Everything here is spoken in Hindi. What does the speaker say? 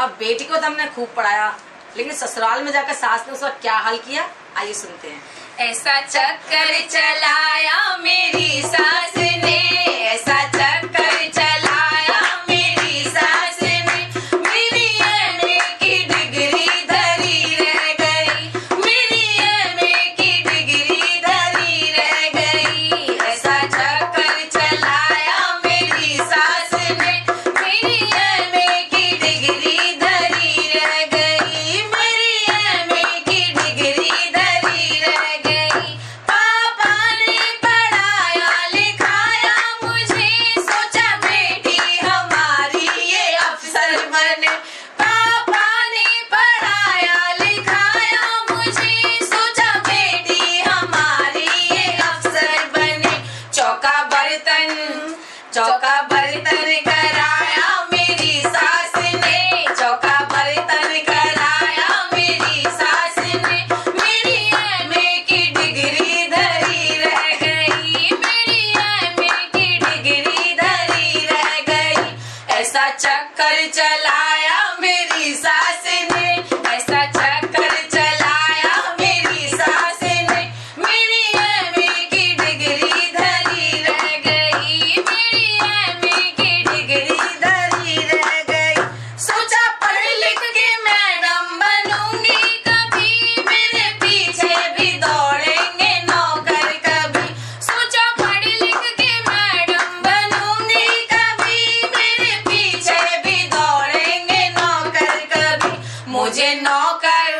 अब बेटी को तो हमने खूब पढ़ाया, लेकिन ससुराल में जाकर सास ने उसका क्या हाल किया, आइए सुनते हैं। ऐसा चक्कर चलाया मेरी सास ने, ऐसा चक्कर चलाया मेरी सास ने, मेरी एमए की डिग्री धरी रह गई, मेरी एमए की डिग्री धरी रह गई। ऐसा चक्कर चलाया मेरी सास ने, मेरी एमए की डिग्री धरी रह गई, मेरी एमए की डिग्री धरी रह गई। पापा ने पढ़ाया लिखाया मुझे, सोचा बेटी हमारी ये अफसर बने। पापा ने पढ़ाया लिखाया मुझे, सोचा बेटी हमारी ये अफसर बने। चौका बर्तन कराया मेरी सास ने, चौका बर्तन कराया मेरी सास ने, मेरी एमए की डिग्री धरी रह गई, मेरी एमए की डिग्री धरी रह गई। ऐसा चक्कर चलाया मेरी सास ने, ऐसा चक्कर चलाया मेरी सास ने, मेरी एमए की डिग्री धरी रह गई, मेरी एमए की डिग्री धरी रह गई। सोचा पढ़ लिख के मैडम बनूंगी कभी, मेरे पीछे भी दौड़ेंगे नौकर कभी। सोचा पढ़ लिख के मैडम बनूंगी कभी, मेरे पीछे भी दौड़ेंगे नौकर कभी। मुझे नौकर